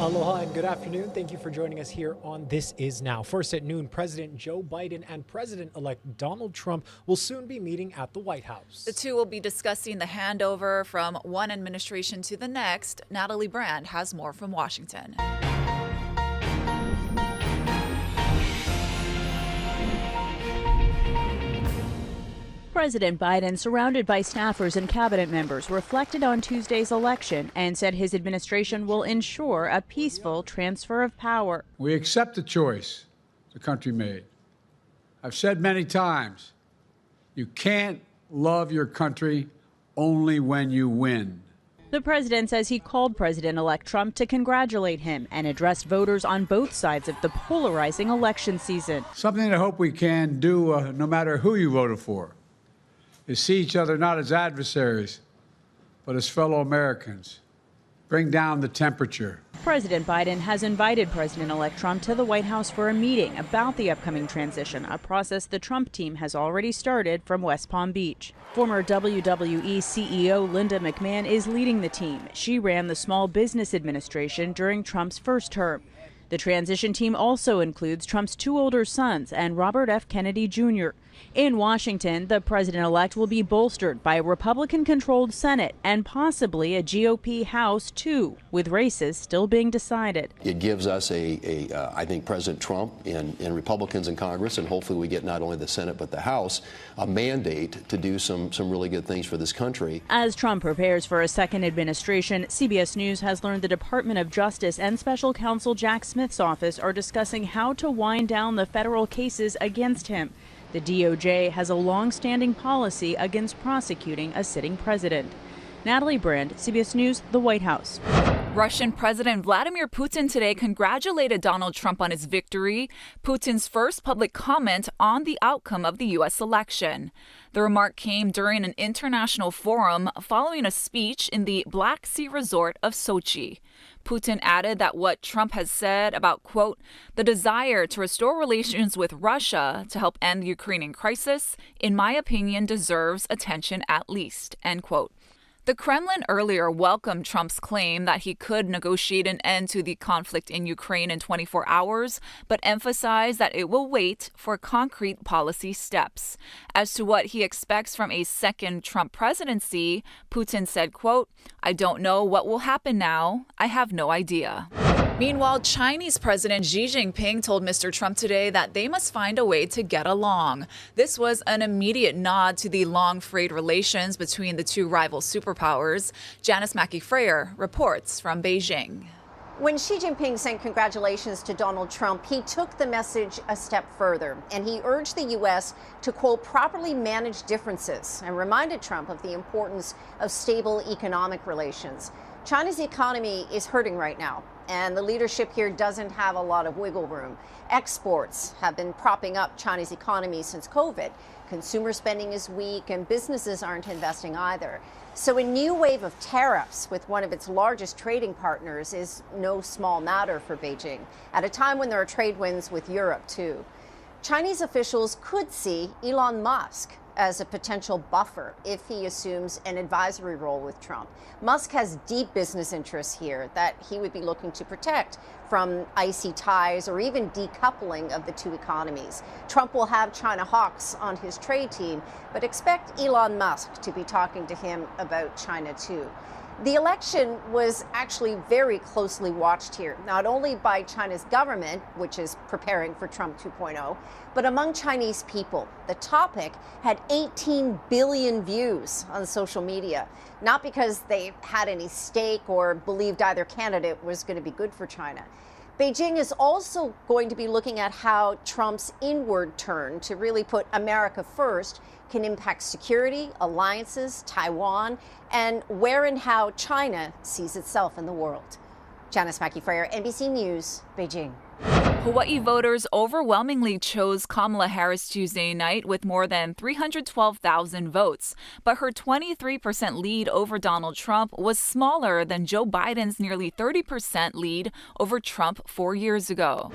Aloha and good afternoon. Thank you for joining us here on This Is Now. First at noon, President Joe Biden and President-elect Donald Trump will soon be meeting at the White House. The two will be discussing the handover from one administration to the next. Natalie Brand has more from Washington. President Biden, surrounded by staffers and cabinet members, reflected on Tuesday's election and said his administration will ensure a peaceful transfer of power. We accept the choice the country made. I've said many times, you can't love your country only when you win. The president says he called President-elect Trump to congratulate him and addressed voters on both sides of the polarizing election season. Something I hope we can do, no matter who you voted for, is see each other not as adversaries, but as fellow Americans. Bring down the temperature. President Biden has invited President-elect Trump to the White House for a meeting about the upcoming transition, a process the Trump team has already started from West Palm Beach. Former WWE CEO Linda McMahon is leading the team. She ran the Small Business Administration during Trump's first term. The transition team also includes Trump's two older sons and Robert F. Kennedy Jr. In Washington, the president-elect will be bolstered by a Republican-controlled Senate and possibly a GOP House, too, with races still being decided. It gives us I think President Trump and Republicans in Congress, and hopefully we get not only the Senate but the House, a mandate to do some really good things for this country. As Trump prepares for a second administration, CBS News has learned the Department of Justice and Special Counsel Jack Smith's office are discussing how to wind down the federal cases against him. The DOJ has a long-standing policy against prosecuting a sitting president. Natalie Brand, CBS News, the White House. Russian President Vladimir Putin today congratulated Donald Trump on his victory, Putin's first public comment on the outcome of the U.S. election. The remark came during an international forum following a speech in the Black Sea resort of Sochi. Putin added that what Trump has said about, quote, the desire to restore relations with Russia to help end the Ukrainian crisis, in my opinion, deserves attention at least, end quote. The Kremlin earlier welcomed Trump's claim that he could negotiate an end to the conflict in Ukraine in 24 hours, but emphasized that it will wait for concrete policy steps. As to what he expects from a second Trump presidency, Putin said, quote, I don't know what will happen now. I have no idea. Meanwhile, Chinese President Xi Jinping told Mr. Trump today that they must find a way to get along. This was an immediate nod to the long frayed relations between the two rival superpowers. Janice Mackey-Freyer reports from Beijing. When Xi Jinping sent congratulations to Donald Trump, he took the message a step further, and he urged the U.S. to, quote, properly manage differences and reminded Trump of the importance of stable economic relations. China's economy is hurting right now, and the leadership here doesn't have a lot of wiggle room. Exports have been propping up China's economy since COVID. Consumer spending is weak, and businesses aren't investing either. So a new wave of tariffs with one of its largest trading partners is no small matter for Beijing, at a time when there are trade winds with Europe, too. Chinese officials could see Elon Musk as a potential buffer if he assumes an advisory role with Trump. Musk has deep business interests here that he would be looking to protect from icy ties or even decoupling of the two economies. Trump will have China hawks on his trade team, but expect Elon Musk to be talking to him about China too. The election was actually very closely watched here, not only by China's government, which is preparing for Trump 2.0, but among Chinese people. The topic had 18 billion views on social media, not because they had any stake or believed either candidate was going to be good for China. Beijing is also going to be looking at how Trump's inward turn to really put America first can impact security, alliances, Taiwan, and where and how China sees itself in the world. Janice Mackey-Freyer, NBC News, Beijing. Hawaii voters overwhelmingly chose Kamala Harris Tuesday night with more than 312,000 votes, but her 23% lead over Donald Trump was smaller than Joe Biden's nearly 30% lead over Trump 4 years ago.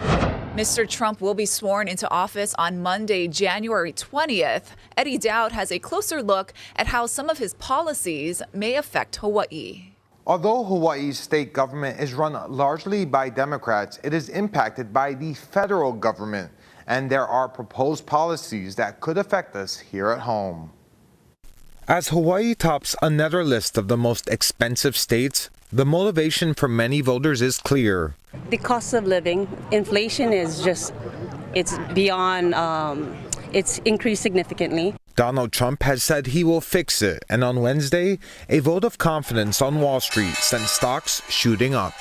Mr. Trump will be sworn into office on Monday, January 20th. Eddie Dowd has a closer look at how some of his policies may affect Hawaii. Although Hawaii's state government is run largely by Democrats, it is impacted by the federal government, and there are proposed policies that could affect us here at home. As Hawaii tops another list of the most expensive states, the motivation for many voters is clear. The cost of living, inflation is just, it's beyond, it's increased significantly. Donald Trump has said he will fix it, and on Wednesday, a vote of confidence on Wall Street sent stocks shooting up.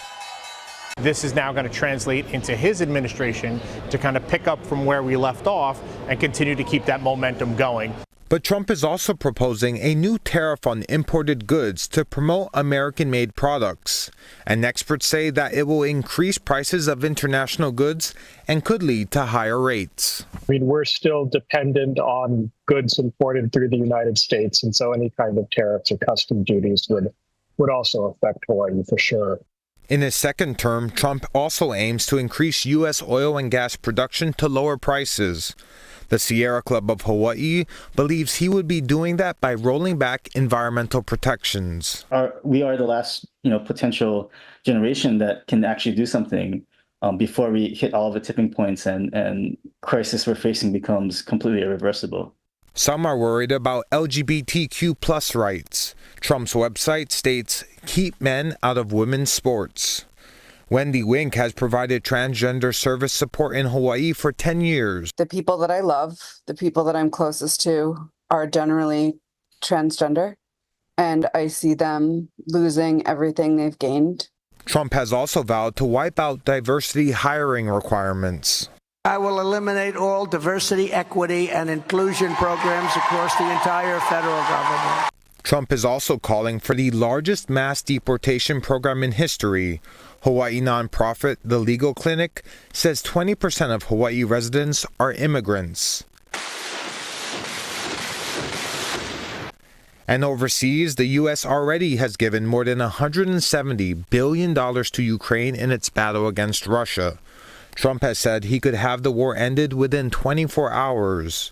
This is now going to translate into his administration to kind of pick up from where we left off and continue to keep that momentum going. But Trump is also proposing a new tariff on imported goods to promote American-made products. And experts say that it will increase prices of international goods and could lead to higher rates. I mean, we're still dependent on goods imported through the United States, and so any kind of tariffs or custom duties would also affect Hawaii for sure. In his second term, Trump also aims to increase U.S. oil and gas production to lower prices. The Sierra Club of Hawaii believes he would be doing that by rolling back environmental protections. We are the last, potential generation that can actually do something before we hit all the tipping points and crisis we're facing becomes completely irreversible. Some are worried about LGBTQ+ rights. Trump's website states, "Keep men out of women's sports." Wendy Wink has provided transgender service support in Hawaii for 10 years. The people that I love, the people that I'm closest to, are generally transgender, and I see them losing everything they've gained. Trump has also vowed to wipe out diversity hiring requirements. I will eliminate all diversity, equity, and inclusion programs across the entire federal government. Trump is also calling for the largest mass deportation program in history. Hawaii nonprofit The Legal Clinic says 20% of Hawaii residents are immigrants. And overseas, the U.S. already has given more than $170 billion to Ukraine in its battle against Russia. Trump has said he could have the war ended within 24 hours.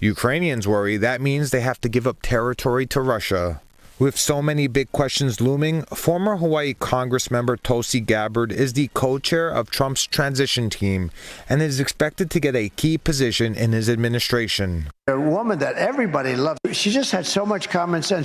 Ukrainians worry that means they have to give up territory to Russia. With so many big questions looming, former Hawaii Congressmember Tulsi Gabbard is the co-chair of Trump's transition team and is expected to get a key position in his administration. A woman that everybody loved. She just had so much common sense.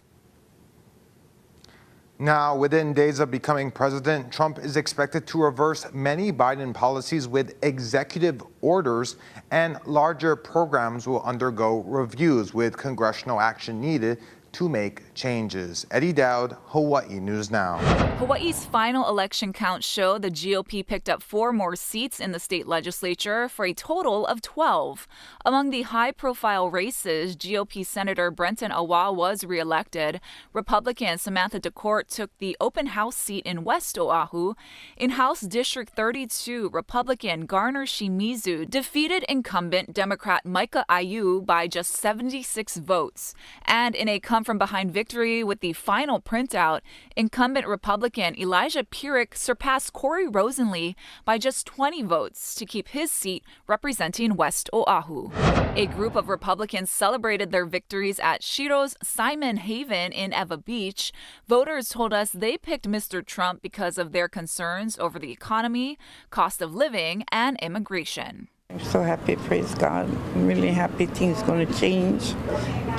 Now, within days of becoming president, Trump is expected to reverse many Biden policies with executive orders, and larger programs will undergo reviews with congressional action needed to make changes. Eddie Dowd, Hawaii News Now. Hawaii's final election count showed the GOP picked up 4 more seats in the state legislature for a total of 12. Among the high-profile races, GOP Senator Brenton Awa was reelected. Republican Samantha DeCourt took the open house seat in West Oahu. In House District 32, Republican Garner Shimizu defeated incumbent Democrat Micah Ayu by just 76 votes. And in a come-from-behind victory with the final printout, incumbent Republican Elijah Purick surpassed Corey Rosenlee by just 20 votes to keep his seat representing West Oahu. A group of Republicans celebrated their victories at Shiro's Simon Haven in Eva Beach. Voters told us they picked Mr. Trump because of their concerns over the economy, cost of living, and immigration. I'm so happy, praise God. I'm really happy things going to change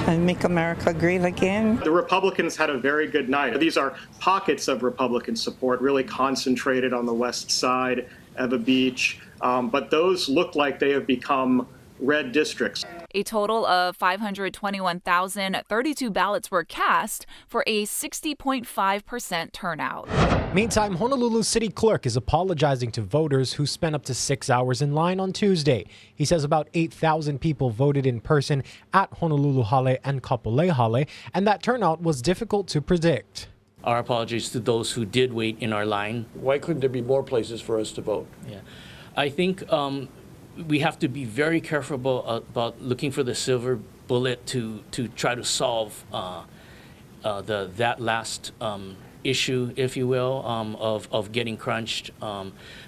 and make America great again. The Republicans had a very good night. These are pockets of Republican support, really concentrated on the west side, Eva Beach, but those look like they have become red districts. A total of 521,032 ballots were cast for a 60.5% turnout. Meantime, Honolulu City Clerk is apologizing to voters who spent up to 6 hours in line on Tuesday. He says about 8,000 people voted in person at Honolulu Hale and Kapolei Hale, and that turnout was difficult to predict. Our apologies to those who did wait in our line. Why couldn't there be more places for us to vote? Yeah, I think we have to be very careful about looking for the silver bullet to try to solve that last issue, if you will, of getting crunched.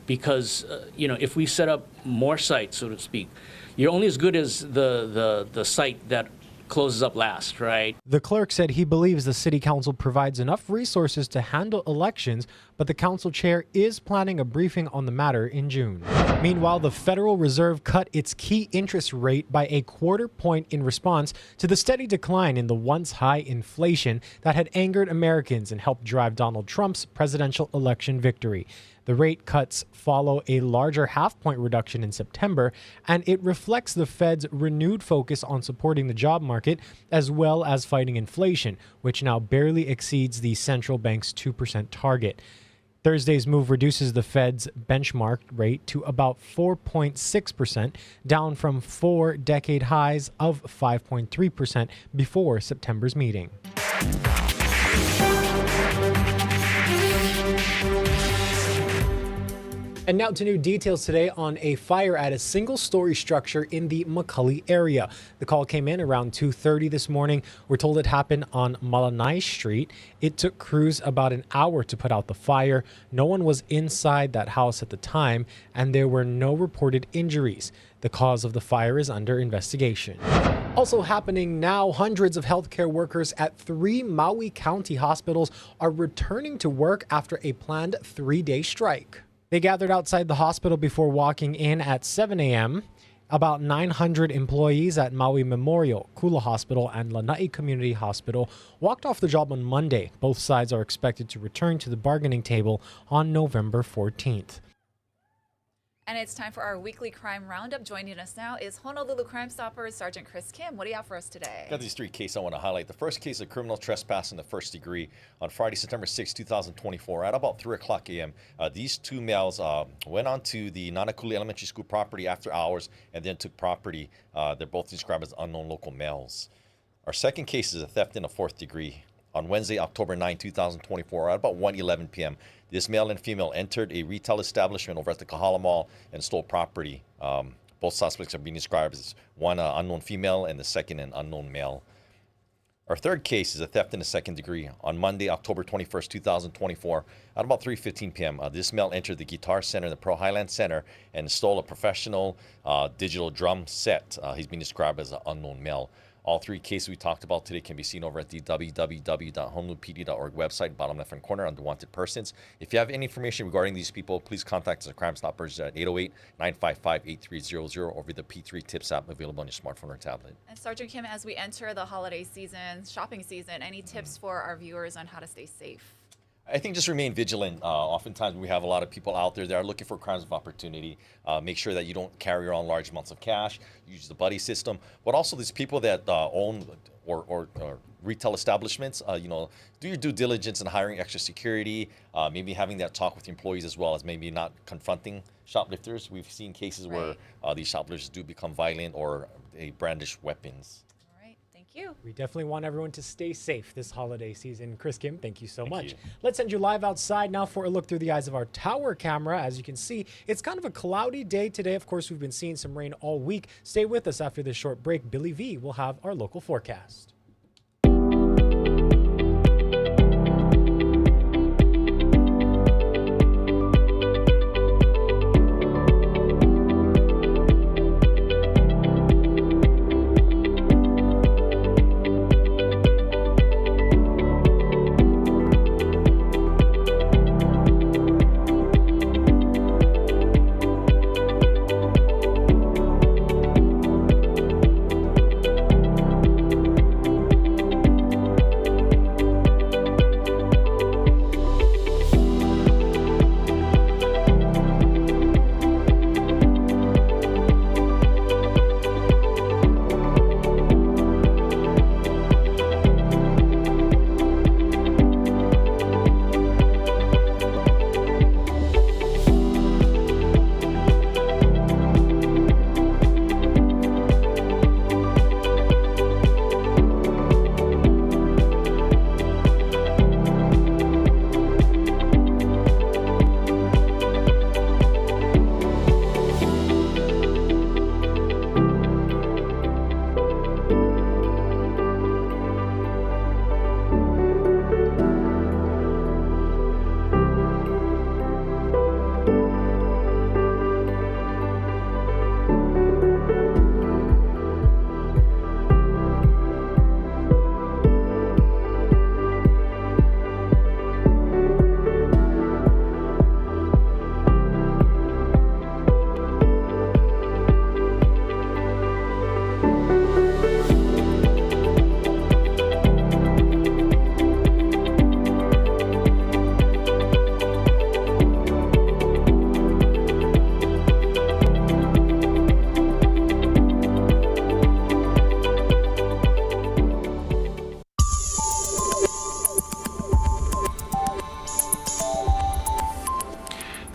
Because if we set up more sites, so to speak, you're only as good as the site that closes up last, right? The clerk said he believes the city council provides enough resources to handle elections, but the council chair is planning a briefing on the matter in June. Meanwhile, the Federal Reserve cut its key interest rate by a quarter point in response to the steady decline in the once high inflation that had angered Americans and helped drive Donald Trump's presidential election victory. The rate cuts follow a larger half-point reduction in September, and it reflects the Fed's renewed focus on supporting the job market as well as fighting inflation, which now barely exceeds the central bank's 2% target. Thursday's move reduces the Fed's benchmark rate to about 4.6%, down from 4 decade highs of 5.3% before September's meeting. And now to new details today on a fire at a single-story structure in the McCully area. The call came in around 2:30 this morning. We're told it happened on Malanay Street. It took crews about an hour to put out the fire. No one was inside that house at the time, and there were no reported injuries. The cause of the fire is under investigation. Also happening now, hundreds of healthcare workers at 3 Maui County hospitals are returning to work after a planned 3-day strike. They gathered outside the hospital before walking in at 7 a.m. About 900 employees at Maui Memorial, Kula Hospital, and Lanai Community Hospital walked off the job on Monday. Both sides are expected to return to the bargaining table on November 14th. And it's time for our weekly crime roundup. Joining us now is Honolulu Crime Stopper Sergeant Chris Kim. What do you have for us today? Got these 3 cases I want to highlight. The first case of criminal trespass in the first degree on Friday, September 6, 2024, at about 3 o'clock a.m. These 2 males went onto the Nanakuli Elementary School property after hours and then took property. They're both described as unknown local males. Our second case is a theft in the 4th degree. On Wednesday, October 9, 2024, at about 1:11 p.m., this male and female entered a retail establishment over at the Kahala Mall and stole property. Both suspects are being described as one unknown female and the second an unknown male. Our third case is a theft in the 2nd degree. On Monday, October 21st, 2024, at about 3:15 p.m., this male entered the Guitar Center in the Pearl Highlands Center and stole a professional digital drum set. He's being described as an unknown male. All 3 cases we talked about today can be seen over at the www.honolulupd.org website, bottom left-hand corner under Wanted Persons. If you have any information regarding these people, please contact us at Crime Stoppers at 808-955-8300 or via the P3 Tips app available on your smartphone or tablet. And Sergeant Kim, as we enter the holiday season, shopping season, any tips for our viewers on how to stay safe? I think just remain vigilant. Oftentimes we have a lot of people out there that are looking for crimes of opportunity. Make sure that you don't carry around large amounts of cash. Use the buddy system. But also these people that own or retail establishments, do your due diligence in hiring extra security, maybe having that talk with employees as well as maybe not confronting shoplifters. We've seen cases where these shoplifters do become violent or they brandish weapons. You. We definitely want everyone to stay safe this holiday season. Chris Kim, thank you so much. Let's send you live outside now for a look through the eyes of our tower camera. As you can see, it's kind of a cloudy day today. Of course, we've been seeing some rain all week. Stay with us after this short break. Billy V will have our local forecast.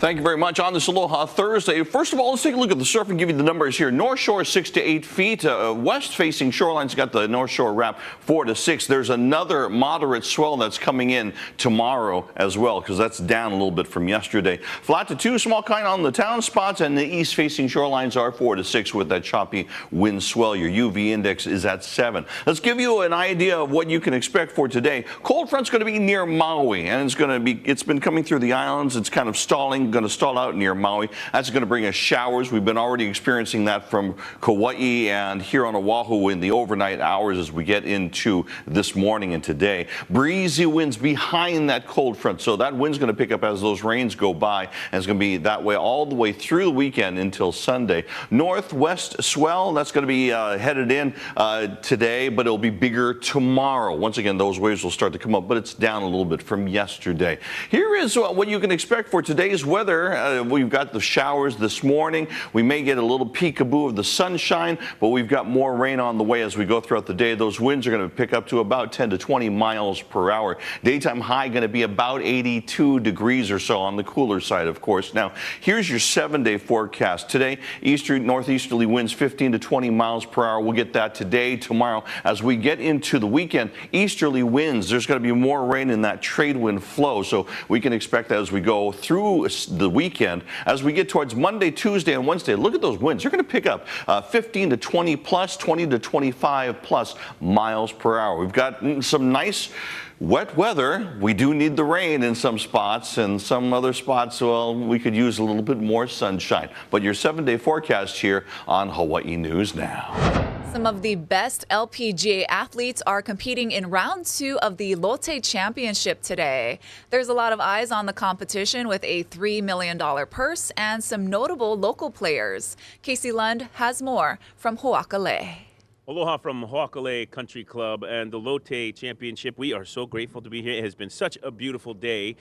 Thank you very much. On this Aloha Thursday, first of all, let's take a look at the surf and give you the numbers here. North Shore 6 to 8 feet. West-facing shoreline's got the North Shore wrap 4 to 6. There's another moderate swell that's coming in tomorrow as well, because that's down a little bit from yesterday. Flat to 2, small kind on the town spots, and the east-facing shorelines are 4 to 6 with that choppy wind swell. Your UV index is at 7. Let's give you an idea of what you can expect for today. Cold front's going to be near Maui, and it's been coming through the islands. It's kind of stalling. Going to stall out near Maui. That's going to bring us showers. We've been already experiencing that from Kauai and here on Oahu in the overnight hours as we get into this morning and today. Breezy winds behind that cold front, so that wind's going to pick up as those rains go by, and it's going to be that way all the way through the weekend until Sunday. Northwest swell, that's going to be headed in today, but it'll be bigger tomorrow. Once again, those waves will start to come up, but it's down a little bit from yesterday. Here is what you can expect for today's weather. We've got the showers this morning. We may get a little peekaboo of the sunshine, but we've got more rain on the way as we go throughout the day. Those winds are going to pick up to about 10 to 20 miles per hour. Daytime high going to be about 82 degrees or so on the cooler side, of course. Now, here's your 7-day forecast. Today, northeasterly winds 15 to 20 miles per hour. We'll get that today, tomorrow. As we get into the weekend, easterly winds, there's going to be more rain in that trade wind flow, so we can expect that as we go through the weekend. As we get towards Monday, Tuesday, and Wednesday, look at those winds. They're going to pick up 15 to 20 plus, 20 to 25 plus miles per hour. We've got some nice wet weather. We do need the rain in some spots, and some other spots, well, we could use a little bit more sunshine. But your 7-day forecast here on Hawaii News Now. Some of the best LPGA athletes are competing in round 2 of the Lotte Championship today. There's a lot of eyes on the competition with a $3 million purse and some notable local players. Casey Lund has more from Ho'okale. Aloha from Ho'okale Country Club and the Lotte Championship. We are so grateful to be here. It has been such a beautiful day.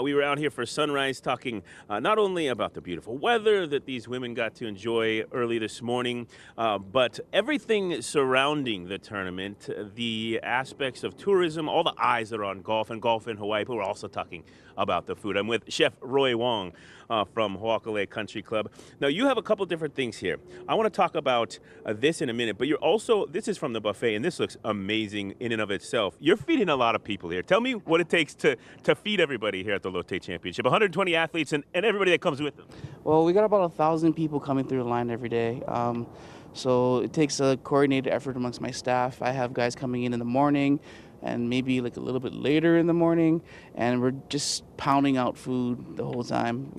We were out here for sunrise talking not only about the beautiful weather that these women got to enjoy early this morning, but everything surrounding the tournament, the aspects of tourism, all the eyes that are on golf and golf in Hawaii. But we're also talking about the food. I'm with Chef Roy Wong from Ho'okale Country Club. Now, you have a couple different things here. I want to talk about this in a minute, but you're also, this is from the buffet, and this looks amazing in and of itself. You're feeding a lot of people here. Tell me what it takes to feed everybody here at the Lotte Championship. 120 athletes and everybody that comes with them. Well, we got about 1,000 people coming through the line every day. So it takes a coordinated effort amongst my staff. I have guys coming in the morning and maybe like a little bit later in the morning, and we're just pounding out food the whole time.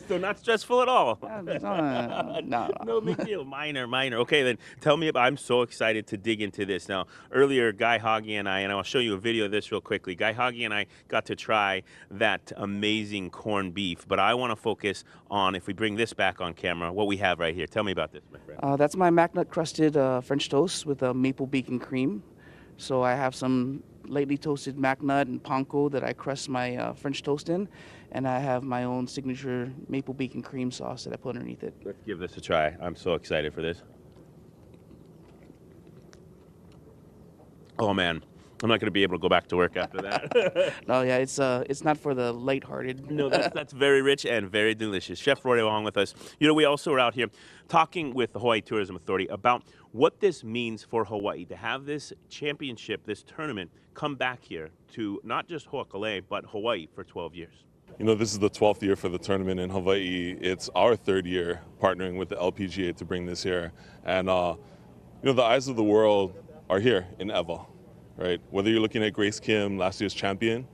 So not stressful at all. No. No big deal. Minor. Okay, then tell me about, I'm so excited to dig into this. Now, earlier, Guy Hoggy and I'll show you a video of this real quickly. Guy Hoggy and I got to try that amazing corned beef, but I want to focus on, if we bring this back on camera, what we have right here. Tell me about this, my friend. That's my McNut crusted French toast with a maple bacon cream. So I have some lightly toasted McNut and panko that I crust my French toast in, and I have my own signature maple bacon cream sauce that I put underneath it. Let's give this a try. I'm so excited for this. Oh man, I'm not going to be able to go back to work after that. No, yeah, it's not for the lighthearted. No, that's very rich and very delicious. Chef Roy along with us. You know, we also are out here talking with the Hawaii Tourism Authority about what this means for Hawaii to have this championship, this tournament, come back here to not just Ho'okale, but Hawaii for 12 years. You know, this is the 12th year for the tournament in Hawaii. It's our 3rd year partnering with the LPGA to bring this here. And, you know, the eyes of the world are here in Ewa, right? Whether you're looking at Grace Kim, last year's champion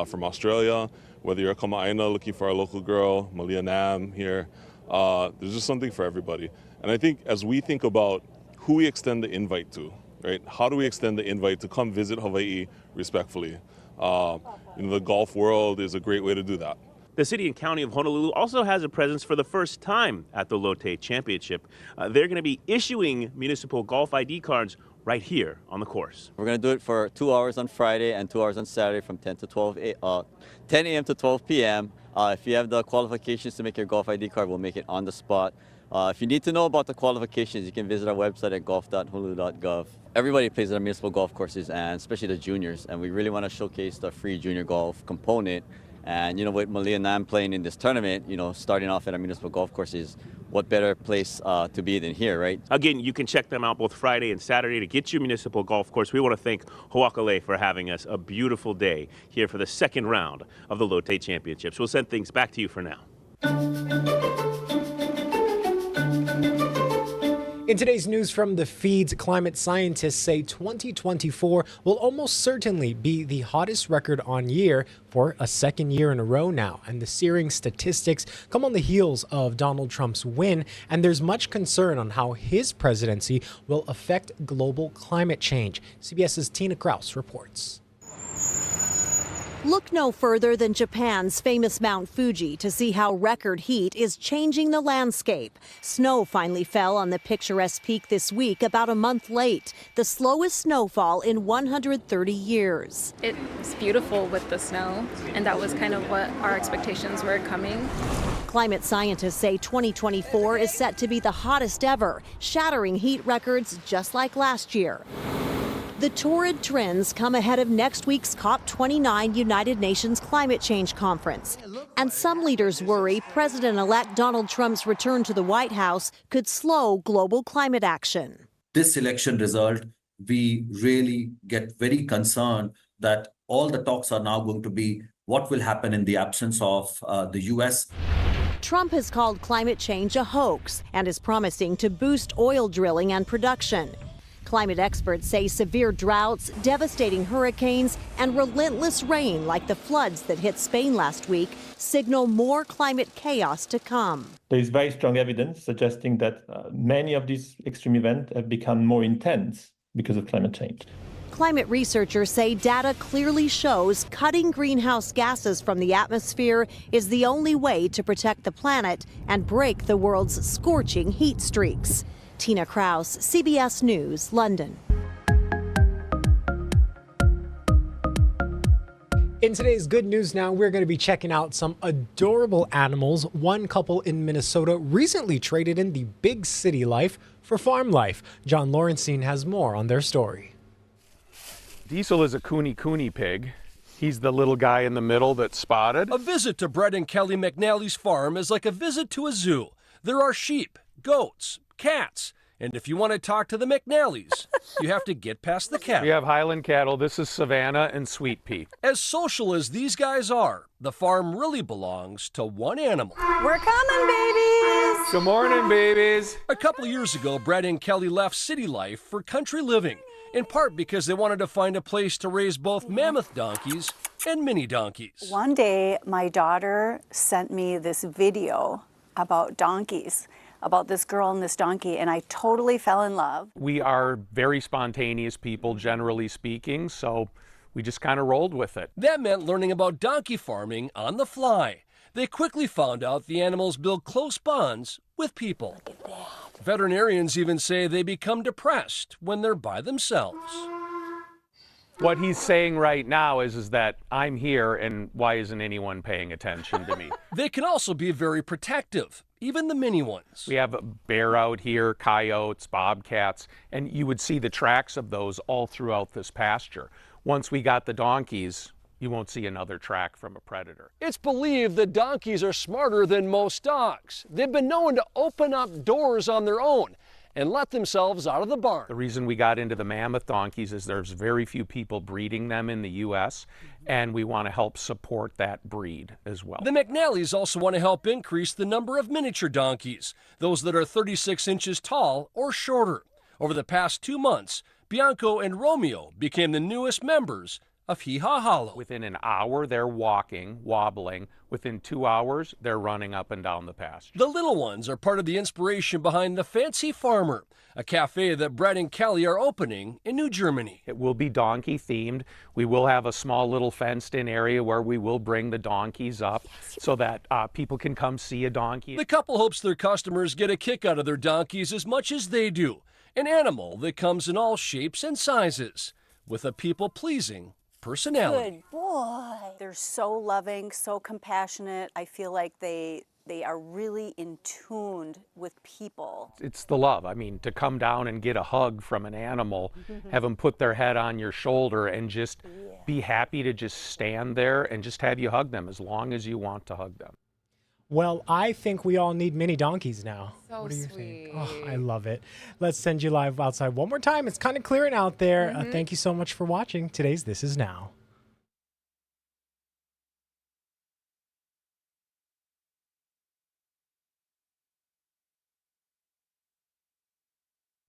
from Australia, whether you're a Kama'aina looking for our local girl, Malia Nam here, there's just something for everybody. And I think as we think about who we extend the invite to, right? How do we extend the invite to come visit Hawaii respectfully? You know, the golf world is a great way to do that. The city and county of Honolulu also has a presence for the first time at the Lotte Championship. They're going to be issuing municipal golf ID cards right here on the course. We're going to do it for 2 hours on Friday and 2 hours on Saturday from 10 a.m. to 12 p.m. If you have the qualifications to make your golf ID card, we'll make it on the spot. If you need to know about the qualifications, you can visit our website at golf.honolulu.gov. Everybody plays at our municipal golf courses, and especially the juniors, and we really want to showcase the free junior golf component And, with Malia Nam playing in this tournament, starting off at a municipal golf course is what better place to be than here, right? Again, you can check them out both Friday and Saturday to get your municipal golf course. We want to thank Ho'akalei for having us a beautiful day here for the second round of the Lotte Championships. We'll send things back to you for now. In today's news from the feeds, climate scientists say 2024 will almost certainly be the hottest record on year for a second year in a row now. And the searing statistics come on the heels of Donald Trump's win, and there's much concern on how his presidency will affect global climate change. CBS's Tina Kraus reports. Look no further than Japan's famous Mount Fuji to see how record heat is changing the landscape. Snow finally fell on the picturesque peak this week, about a month late, the slowest snowfall in 130 years. It's beautiful with the snow, and that was kind of what our expectations were coming. Climate scientists say 2024 is set to be the hottest ever, shattering heat records just like last year. The torrid trends come ahead of next week's COP29 United Nations Climate Change Conference. And some leaders worry President-elect Donald Trump's return to the White House could slow global climate action. This election result, we really get very concerned that all the talks are now going to be what will happen in the absence of the U.S. Trump has called climate change a hoax and is promising to boost oil drilling and production. Climate experts say severe droughts, devastating hurricanes, and relentless rain like the floods that hit Spain last week signal more climate chaos to come. There is very strong evidence suggesting that many of these extreme events have become more intense because of climate change. Climate researchers say data clearly shows cutting greenhouse gases from the atmosphere is the only way to protect the planet and break the world's scorching heat streaks. Tina Kraus, CBS News, London. In today's good news now, we're going to be checking out some adorable animals. One couple in Minnesota recently traded in the big city life for farm life. John Lawrenstein has more on their story. Diesel is a cooney pig. He's the little guy in the middle that's spotted. A visit to Brett and Kelly McNally's farm is like a visit to a zoo. There are sheep, goats, cats, and if you want to talk to the McNallys, you have to get past the cattle. We have Highland cattle. This is Savannah and Sweet Pea. As social as these guys are, the farm really belongs to one animal. We're coming, babies! Good morning, babies! A couple years ago, Brett and Kelly left city life for country living, in part because they wanted to find a place to raise both mammoth donkeys and mini donkeys. One day, my daughter sent me this video about donkeys, about this girl and this donkey, and I totally fell in love. We are very spontaneous people, generally speaking, so we just kind of rolled with it. That meant learning about donkey farming on the fly. They quickly found out the animals build close bonds with people. Look at that. Veterinarians even say they become depressed when they're by themselves. What he's saying right now is that I'm here and why isn't anyone paying attention to me? They can also be very protective, even the mini ones. We have a bear out here, coyotes, bobcats, and you would see the tracks of those all throughout this pasture. Once we got the donkeys, you won't see another track from a predator. It's believed that donkeys are smarter than most dogs. They've been known to open up doors on their own and let themselves out of the barn. The reason we got into the mammoth donkeys is there's very few people breeding them in the U.S., and we want to help support that breed as well. The McNallys also want to help increase the number of miniature donkeys, those that are 36 inches tall or shorter. Over the past 2 months, Bianco and Romeo became the newest members of Hee Haw Hollow. Within an hour, they're walking, wobbling. Within 2 hours, they're running up and down the pasture. The little ones are part of the inspiration behind the Fancy Farmer, a cafe that Brett and Kelly are opening in New Germany. It will be donkey themed. We will have a small little fenced in area where we will bring the donkeys up so that people can come see a donkey. The couple hopes their customers get a kick out of their donkeys as much as they do. An animal that comes in all shapes and sizes with a people-pleasing personality. Good boy. They're so loving, so compassionate. I feel like they They are really in tuned with people. It's the love. I mean, to come down and get a hug from an animal, have them put their head on your shoulder and just be happy to just stand there and just have you hug them as long as you want to hug them. Well, I think we all need mini donkeys now. So what do you sweet. think? Oh, I love it. Let's send you live outside one more time. It's kind of clearing out there. Thank you so much for watching today's This Is Now.